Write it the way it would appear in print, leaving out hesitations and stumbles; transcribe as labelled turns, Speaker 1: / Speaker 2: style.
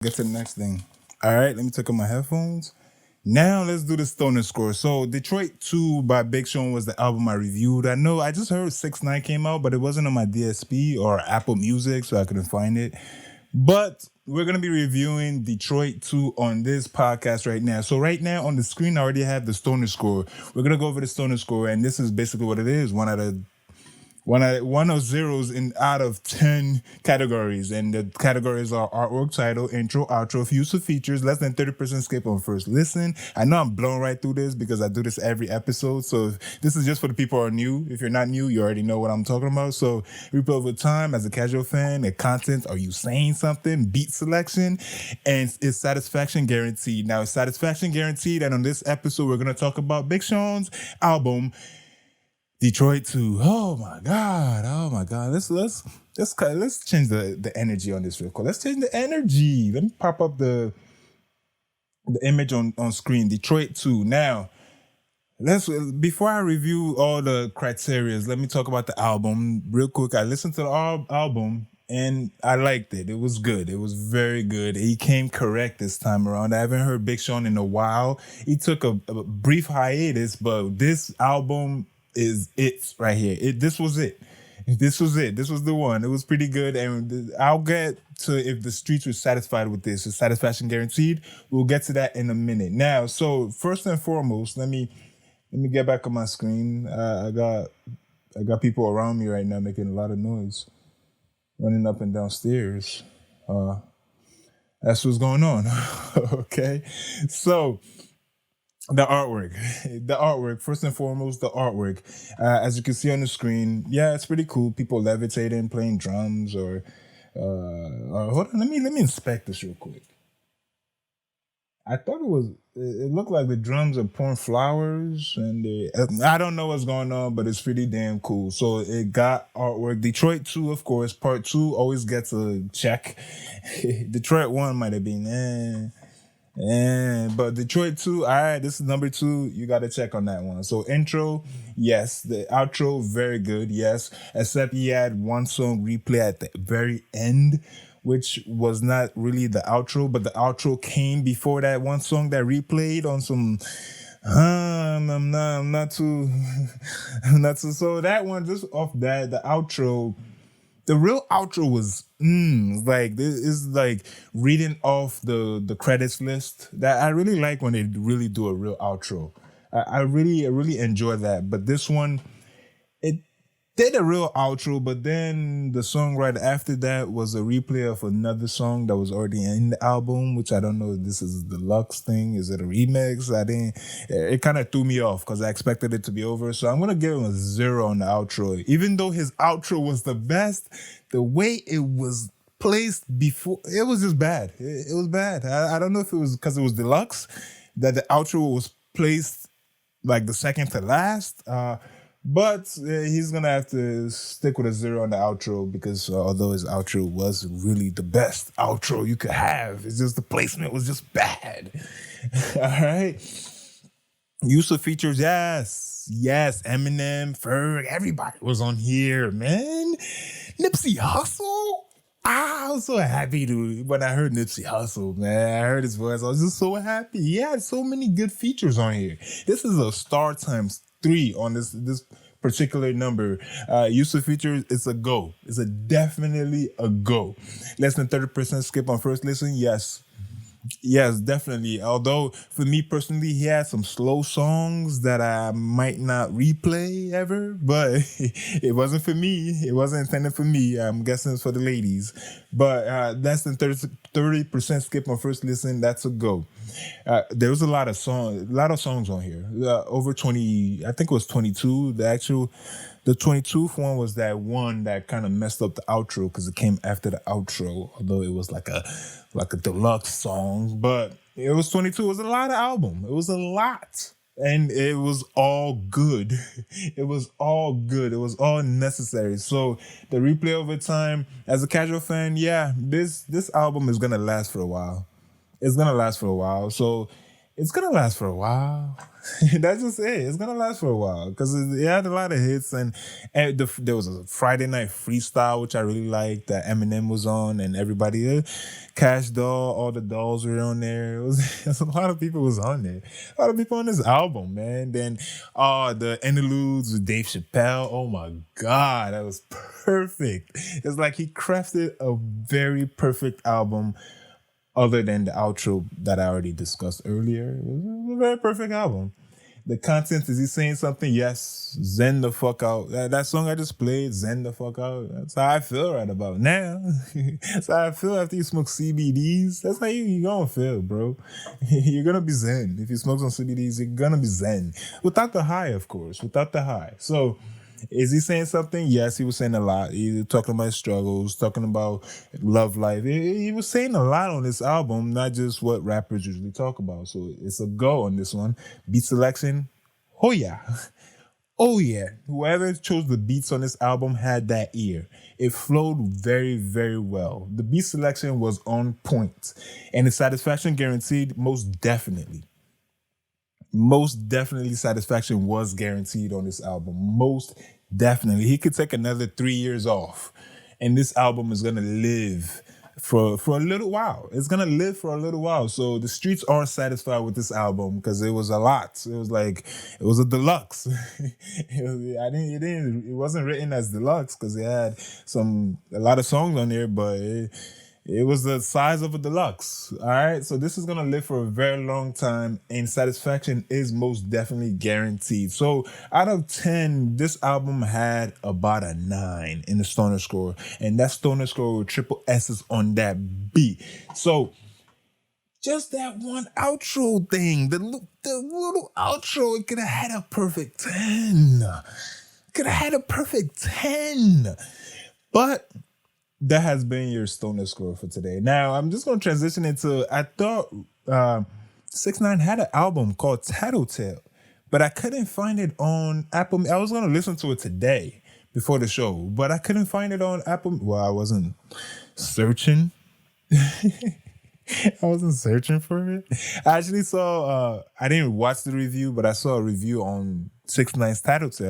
Speaker 1: Get to the next thing. All right, let me take out my headphones. Now let's do the Stoner score. So Detroit 2 by Big Sean was the album I reviewed. I know I just heard 6 9 came out, but it wasn't on my DSP or Apple Music, so I couldn't find it. But we're gonna be reviewing Detroit 2 on this podcast right now. So right now on the screen, I already have the Stoner score. We're gonna go over the Stoner score, and this is basically what it is. One of zeros in out of 10 categories, and the categories are artwork, title, intro, outro, future features, less than 30% skip on first listen. I know I'm blowing right through this because I do this every episode, so this is just for the people who are new. If you're not new, you already know what I'm talking about. So replay over time as a casual fan, the content, are you saying something, beat selection, and is satisfaction guaranteed. Now, is satisfaction guaranteed, and on this episode we're going to talk about Big Sean's album Detroit 2. Oh my God. Oh my God. Let's change the energy on this real quick. Let's change the energy. Let me pop up the image on screen. Detroit 2. Now, let's before I review all the criterias, let me talk about the album real quick. I listened to the album and I liked it. It was good. It was very good. He came correct this time around. I haven't heard Big Sean in a while. He took a brief hiatus, but this album is it right here. This was it. This was it. This was the one. It was pretty good, and I'll get to if the streets were satisfied with this. Is satisfaction guaranteed? We'll get to that in a minute. Now, so first and foremost, let me get back on my screen. I got people around me right now making a lot of noise, running up and down stairs. That's what's going on. Okay, so the artwork, first and foremost, the artwork. As you can see on the screen, yeah, it's pretty cool. People levitating, playing drums, or hold on, let me inspect this real quick. I thought it looked like the drums are pouring flowers, and I don't know what's going on, but it's pretty damn cool. So it got artwork. Detroit 2, of course, part 2 always gets a check. Detroit 1 might have been, but Detroit 2, all right, this is number 2. You got to check on that one. So intro, yes. The outro, very good, yes. Except he had one song replay at the very end, which was not really the outro, but the outro came before that one song that replayed on some. I'm not too, I'm not too. So that one, just off that, the outro. The real outro was like this is like reading off the credits list that I really like when they really do a real outro. I really enjoy that. But this one, it did a real outro, but then the song right after that was a replay of another song that was already in the album, which I don't know if this is a deluxe thing. Is it a remix? I didn't. It kind of threw me off because I expected it to be over. So I'm gonna give him a 0 on the outro, even though his outro was the best. The way it was placed before, it was just bad. It was bad. I don't know if it was because it was deluxe that the outro was placed like the second to last. But he's gonna have to stick with a 0 on the outro because although his outro was really the best outro you could have, it's just the placement was just bad. All right. Use of features, yes. Eminem, Ferg, everybody was on here, man. Nipsey Hussle. I was so happy when I heard Nipsey Hussle, man. I heard his voice. I was just so happy. He had so many good features on here. This is a star times 3 on this particular number. Use of features, it's a go. It's a definitely a go. Less than 30% skip on first listen, yes. Yes, definitely. Although for me personally, he had some slow songs that I might not replay ever, but it wasn't for me. It wasn't intended for me. I'm guessing it's for the ladies. But less than 30% skip on first listen. That's a go. There was a lot of songs on here. Over 20, I think it was 22. The 22nd one was that one that kind of messed up the outro because it came after the outro, although it was like a deluxe song. But it was 22. It was a lot of album. It was a lot. And it was all good. It was all good. It was all necessary. So the replay over time, as a casual fan, yeah, this album is gonna last for a while. It's gonna last for a while. So It's gonna last for a while. That's just it. It's gonna last for a while because it had a lot of hits, and there was a Friday Night Freestyle which I really liked that Eminem was on, and everybody, Cash Doll, all the dolls were on there. It was a lot of people was on there. A lot of people on this album, man. Then, the interludes with Dave Chappelle. Oh my God, that was perfect. It's like he crafted a very perfect album other than the outro that I already discussed earlier. It was a very perfect album. The content, is he saying something? Yes. Zen the fuck out. That song I just played, Zen the fuck out. That's how I feel right about now. That's how I feel after you smoke CBDs. That's how you gonna feel, bro. You're gonna be Zen. If you smoke some CBDs, you're gonna be Zen. Without the high, of course. Without the high. So, is he saying something? Yes, he was saying a lot. He was talking about his struggles, talking about love life. He was saying a lot on this album, not just what rappers usually talk about. So it's a go on this one. Beat selection, oh yeah. Oh yeah. Whoever chose the beats on this album had that ear. It flowed very, very well. The beat selection was on point. And the satisfaction guaranteed, most definitely. Most definitely satisfaction was guaranteed on this album. Most definitely. He could take another 3 years off and this album is gonna live for a little while. It's gonna live for a little while. So the streets are satisfied with this album because it was a lot. It was like it was a deluxe. It wasn't written as deluxe because it had a lot of songs on there, but it was the size of a deluxe. All right. So this is going to live for a very long time and satisfaction is most definitely guaranteed. So out of 10, this album had about a 9 in the stoner score. And that stoner score with triple S's on that beat. So just that one outro thing, the little outro, it could have had a perfect 10. Could have had a perfect 10. But that has been your stoner score for today. Now, I'm just going to transition into, I thought 6ix9ine had an album called Tattletale, but I couldn't find it on Apple. I was going to listen to it today before the show, but I couldn't find it on Apple. Well, I wasn't searching. I wasn't searching for it. I actually saw, I didn't watch the review, but I saw a review on 6ix9ine's Tattletale.